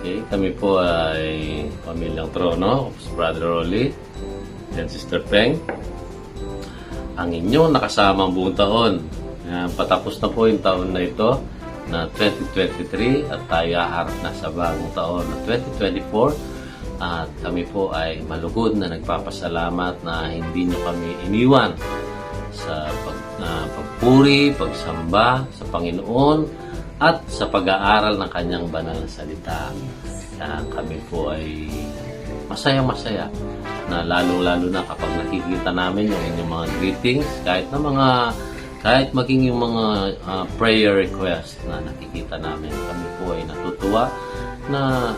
Okay, kami po ay Pamilyang Trono, Brother Rolly and Sister Peng. Ang inyong nakasamang buong taon. Patapos na po yung taon na ito na 2023 at tayo haharap na sa bagong taon na 2024. At kami po ay malugod na nagpapasalamat na hindi nyo kami iniwan sa pagpuri, pagsamba sa Panginoon at sa pag-aaral ng kanyang banal na salita. Kami po ay masayang-masaya na lalo-lalo na kapag nakikita namin yung inyong mga greetings, kahit maging yung mga prayer request na nakikita namin. Kami po ay natutuwa na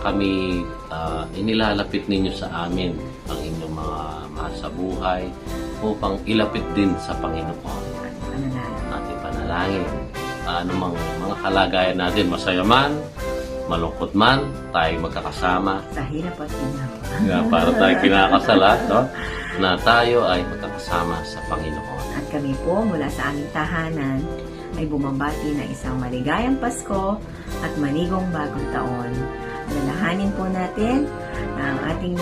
kami inilalapit ninyo sa amin ang inyong mga mahal sa buhay upang ilapit din sa Panginoon. Ating panalangin. Anumang mga kalagayan natin, masaya man, malungkot man, tayo magkakasama. Sa hirap at Yeah, para tayo kinakasala, no? Na tayo ay magkakasama sa Panginoon. At kami po mula sa aming tahanan ay bumabati ng isang maligayang Pasko at manigong bagong taon. Alalahanin po natin ang ating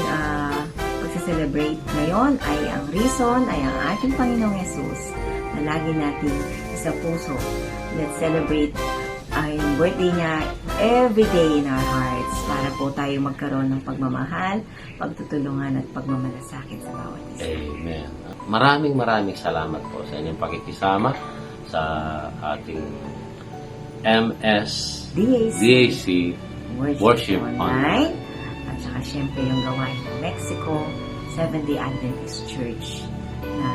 pagsa-celebrate ngayon ay ang reason ay ang ating Panginoong Yesus na lagi natin sa puso. Let's celebrate ang birthday niya every day in our hearts para po tayo magkaroon ng pagmamahal, pagtutulungan at pagmamalasakit sa bawat isa. Amen. Maraming salamat po sa inyong pakikisama sa ating MSDAC Worship Online. At saka syempre yung gawain ng Mexico Seventh-day Adventist Church na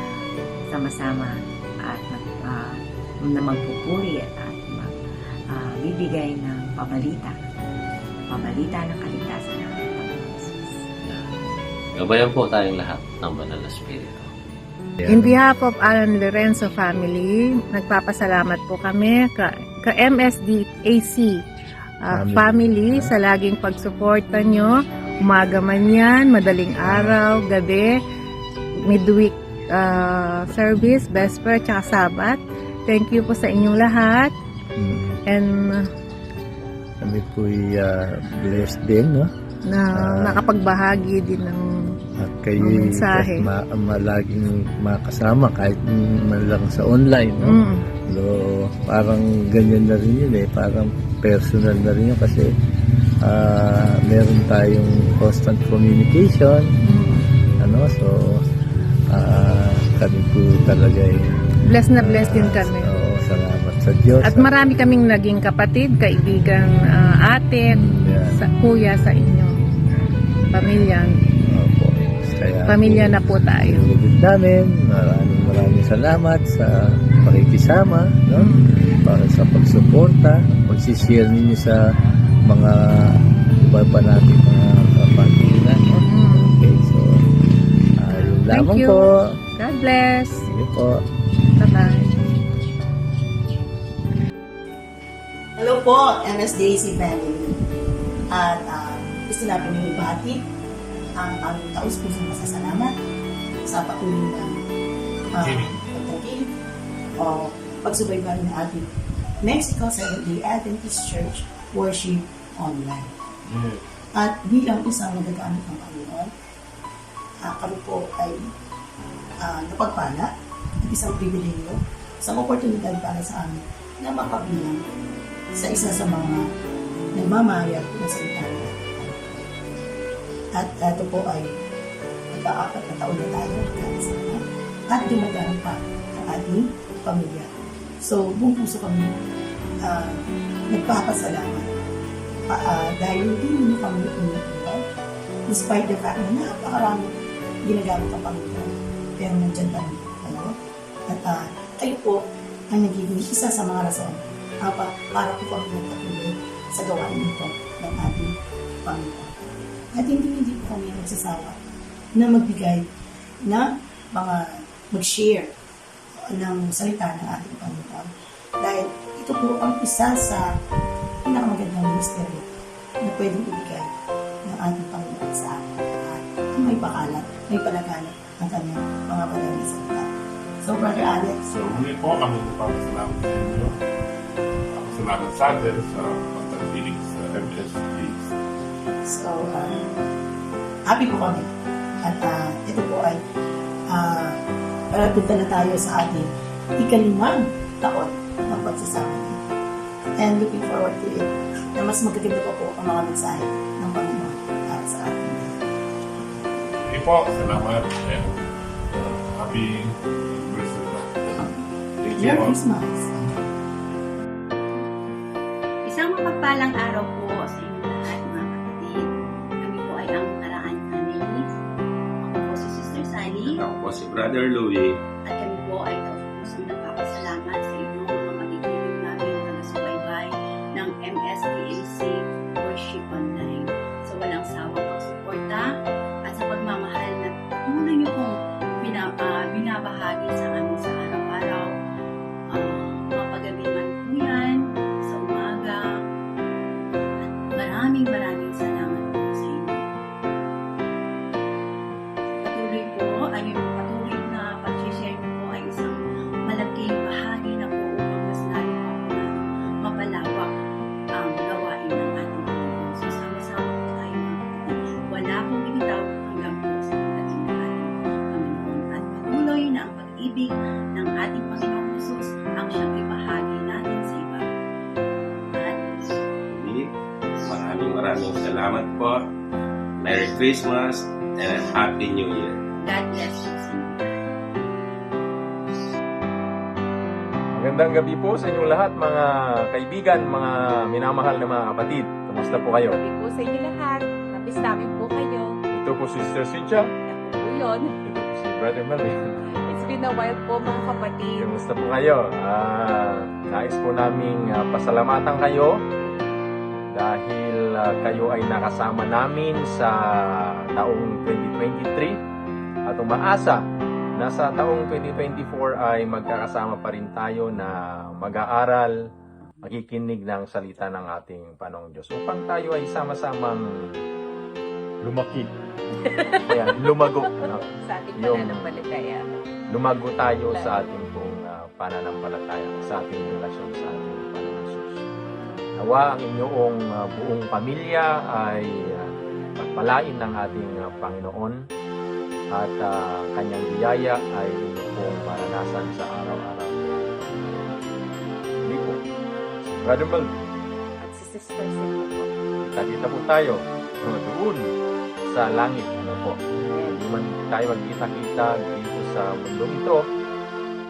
sama-sama at na magpupuri at bibigay ng pabalita ng kaligtasan ng Panginoon Jesus. Gabayan po tayong lahat ng Banal na Espiritu. In behalf of Alan Lorenzo family, nagpapasalamat po kami ka MSDAC family sa laging pagsuporta nyo. Umaga man yan, madaling araw, gabi, midweek service, vesper, tsaka sabat. Thank you po sa inyong lahat. And kami po'y blessed din, no? Na nakapagbahagi din ng at kayo mensahe. Laging makasama kahit man lang sa online, no? So, parang ganyan na rin yun eh. Parang personal na rin yun kasi meron tayong constant communication. So kami po talaga blessed na blessed din kami. Salamat sa Diyos. At marami kaming naging kapatid, kaibigan, ate, sa kuya sa inyo. Pamilya. Opo. Kaya Pamilya na po tayo. Pinigit namin. Maraming salamat sa pakikisama, no? Para sa pagsuporta, pagsishare ninyo sa mga iba pa natin mga kapatiran. No? Okay, so yun lamang you. po. God bless. Sige po. Bye-bye. Hello po, MSDAC family. At gusto natin yung ibati ang aming taus-pusong masasalamat sa patuloy na pagtagil o pagsubaybay ng ating Mexico Seventh-day Adventist Church Worship Online. At bilang isang nagagamit ng Panginoon, kami po ay napagpala at isang pribileyo sa oportunidad para sa amin na makabilang sa isa sa mga nagmamayag na salita niya. At ito po ay magka-4 na taon na tayo at dumadaan pa ang ating pamilya. So, buong puso kami nagpapasalamat dahil hindi nyo kami iniiwan despite the fact na napakarami ginagamit ang Panginoon. Pero nandyan pa rin kayo. At kayo po ang nagiging isa sa mga rason para po kami magpatuloy sa gawain nito ng ating Panginoon. At hindi po kami nagsasawa na magbigay na mag-share ng salita ng ating Panginoon. Dahil ito po ang isa sa pinakamagandang misteryo na pwedeng ibigay ng ating Panginoon sa atin. At may pakalat, may palaganap ang kanyang mga banal na salita. So, Brother Alex. So, muli po kami nagpapasalamat sa inyo. Salamat sa atin sa pagtangkilig sa MSD So, happy po kami. At ito po ay parapunta na tayo sa ating ika-5 taon ng pagsasama. And looking forward to it na mas magaganda pa po ang mga mensahe ng Panginoon para sa atin. Okay po, salamat. And happy anniversary po. Thank you Merry po. Christmas! Isang mapagpalang araw po sa inyo lahat, mga kapatid. Kami po ay ang Karaan Families. Ako po si Sister Sally Ako po si Brother Louie. at kami po ay taus-pusong nagpapasalamat sa inyo mga magiging namin taga-subaybay ng MSDAC Worship Online. Sa walang sawang pagsuporta at sa pagmamahal na patuloy niyo pong binabahagi sa amin sa araw-araw. Mapagabi man po yan, sa umaga. At maraming salamat po sa inyo. Patuloy na pag-share niyo po ay isang malaking bahagi na po upang mas lalo pa po na mapalawak ang gawain ng ating Panginoon. So, sama-sama po tayo mga kapatid. Wala pong binitaw hanggang po sa pagdating ng ating Panginoon. At patuloy na ang pag-ibig ng ating Panginoong Jesus ang siyang ibahagi natin sa iba. At Maraming salamat po. Merry Christmas and a Happy New Year. God bless you sa inyo. Magandang gabi po sa inyong lahat mga kaibigan, mga minamahal na mga kapatid. Kumusta po kayo? Sabi po sa inyo lahat, napis namin po kayo. Ito po si Sister Cynthia. Ako po yun. Ito po si Brother Melvin. It's been a while po mga kapatid. Kumusta po kayo? Nais po naming pasalamatan kayo dahil kayo ay nakasama namin sa taong 2023 at umaasa na sa taong 2024 ay magkakasama pa rin tayo na mag-aaral, makikinig ng salita ng ating Panginoong Diyos upang tayo ay sama-samang lumaki. Ayan, lumago. No? Sa ating Yung- pananampalataya. Lumago tayo sa ating pong pananampalataya, sa ating relasyon sa ating Panginoong Jesus. Nawa ang inyong buong pamilya ay pagpalain ng ating Panginoon at kanyang biyaya ay inyo pong maranasan sa araw-araw. Hindi po. Brother Melvin, At si Sister Cynthia po. kita-kita po tayo doon sa langit. Ano po? Hindi man tayo magkita-kita dito sa mundong ito,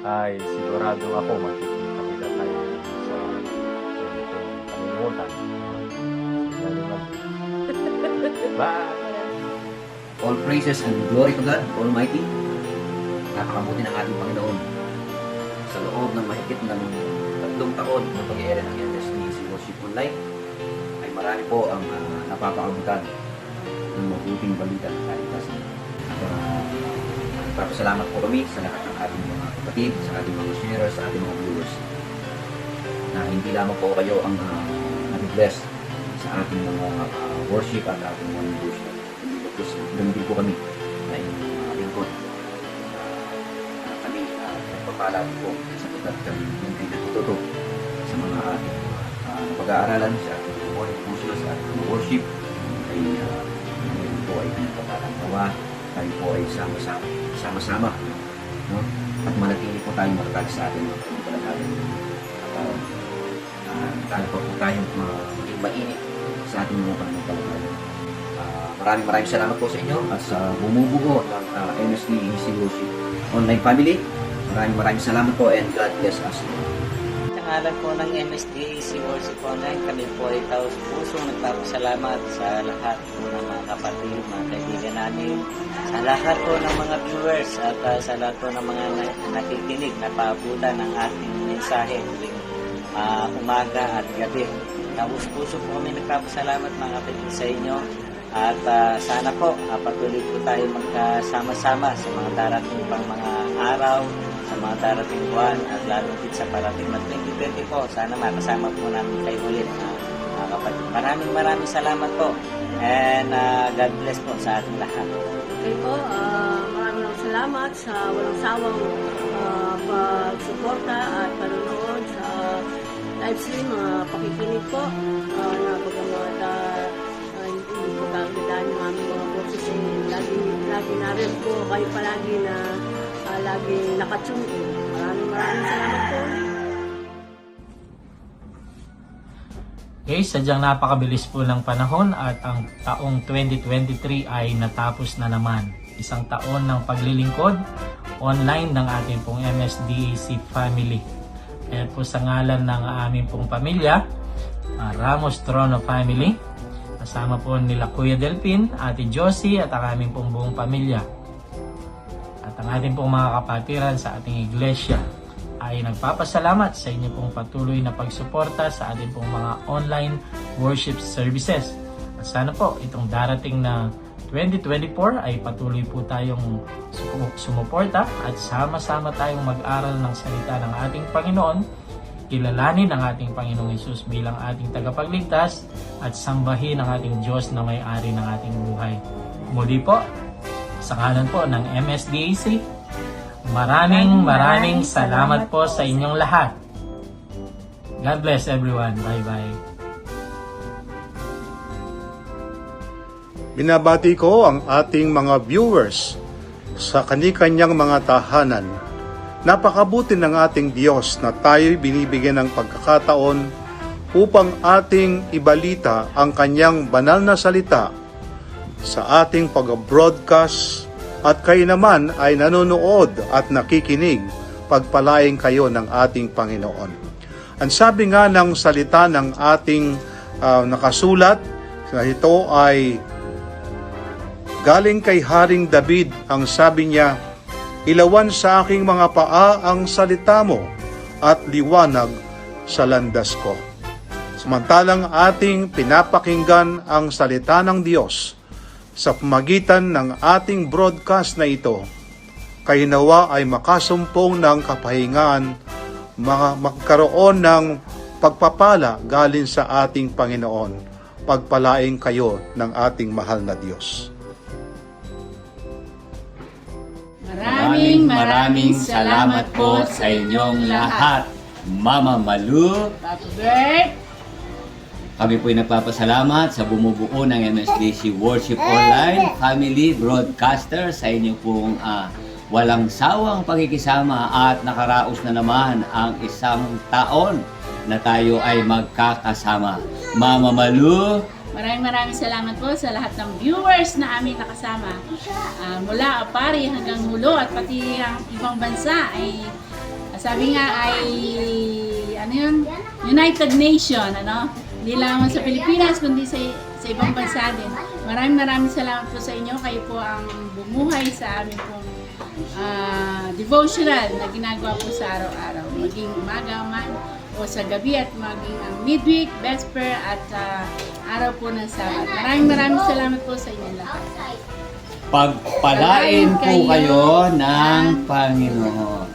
ay sigurado ako magkikita-kita tayo sa kalimutan. Bye! All praises and glory to God Almighty. Napakabuti ng ating Panginoon. Sa loob ng mahigit ng 3 taon na pag-iere ng MSDAC Worship Online, ay marami po ang napapakabutan ng mabuting balita ng kaligtasan. At nagpapasalamat po kami sa lahat ng ating mga kapatid, sa ating mga sharers, sa ating mga viewers, na hindi lamang po kayo ang nag-bless sa ating mga worship at ating mga devotion. Ganun din po kami na inyong mga lingkod. Kami nagpapala po sa pagkat kami hindi natututo sa mga ating pag-aaralan sa ating mga devotion, sa ating mga worship ay ngayon po ay pinagpapalang nawa. Tayo po ay sama-sama, no? At manatili po tayong matatag sa ating mga pananampalataya. At tayo po tayong maging mainit sa ating mga pananampalataya. Maraming salamat po sa inyo at sa bumubuo ng MSDAC Worship Online Family. Maraming salamat po and God bless us. Sa ngalan po ng MSDAC Worship Online, kami po ay taus-pusong nagpapasalamat sa lahat po ng mga kapatid, mga kaibigan namin, sa lahat po ng mga viewers at sa lahat po ng mga nakikinig na paabutan ng ating mensahe tuwing umaga at gabi. Taus-puso po kami nagpapasalamat mga kapatid sa inyo. At sana po patuloy po tayo magkasama-sama sa mga darating pang mga araw, sa mga darating buwan at lalo din sa parating na 2020 po. Sana makasama po namin kayo ulit mga kapatid. Maraming salamat po and God bless po sa ating lahat. Okay po, maraming salamat sa walang sawang pagsuporta at panonood sa live stream, pakikinig po na pagkamat hindi po rin po kayo palagi na laging nakatune in. Maraming salamat po. Okay, sadyang napakabilis po ng panahon at ang taong 2023 ay natapos na naman. Isang taon ng paglilingkod online ng ating pong MSDAC family. Kaya po sa ngalan ng aming pong pamilya, Ramos Trono family, kasama po nila Kuya Delpin, Ate Josie at ang aming pong buong pamilya. At ang ating pong mga kapatiran sa ating iglesia ay nagpapasalamat sa inyo pong patuloy na pagsuporta sa ating pong mga online worship services. At sana po itong darating na 2024 ay patuloy po tayong sumuporta at sama-sama tayong mag-aral ng salita ng ating Panginoon, kilalanin ang ating Panginoong Hesus bilang ating tagapagligtas at sambahin ang ating Diyos na may-ari ng ating buhay. Muli po, sa ngalan po ng MSDAC, maraming salamat po sa inyong lahat. God bless everyone. Bye-bye. Binabati ko ang ating mga viewers sa kani-kanyang mga tahanan. Napakabuti ng ating Diyos na tayo'y binibigyan ng pagkakataon upang ating ibalita ang kanyang banal na salita sa ating pag-broadcast at kayo naman ay nanonood at nakikinig, pagpalain kayo ng ating Panginoon. Ang sabi nga ng salita ng ating nakasulat, na ito ay galing kay Haring David, ang sabi niya, ilawan sa aking mga paa ang salita mo at liwanag sa landas ko. Samantalang ating pinapakinggan ang salita ng Diyos sa pamagitan ng ating broadcast na ito, kayo nawa ay makasumpong ng kapahingaan, magkaroon ng pagpapala galing sa ating Panginoon. Pagpalain kayo ng ating mahal na Diyos. Maraming salamat po sa inyong lahat. Mama Malu, Papa Bert, kami po'y nagpapasalamat sa bumubuo ng MSDAC Worship Online Family Broadcaster sa inyong pong walang sawang pagkikisama at nakaraos na naman ang isang taon na tayo ay magkakasama. Mama Malu, maraming salamat po sa lahat ng viewers na aming nakasama. Mula Apari hanggang Hulo at pati ang ibang bansa ay sabi nga ay United Nation, Hindi lamang sa Pilipinas kundi sa ibang bansa din. Maraming salamat po sa inyo. Kayo po ang bumuhay sa aming pong devotional na ginagawa po sa araw-araw. Maging umaga man o sa gabi at maging ang midweek, vesper at araw po ng Sabat. Maraming salamat po sa inyo lahat. pagpalain po kayo ng Panginoon.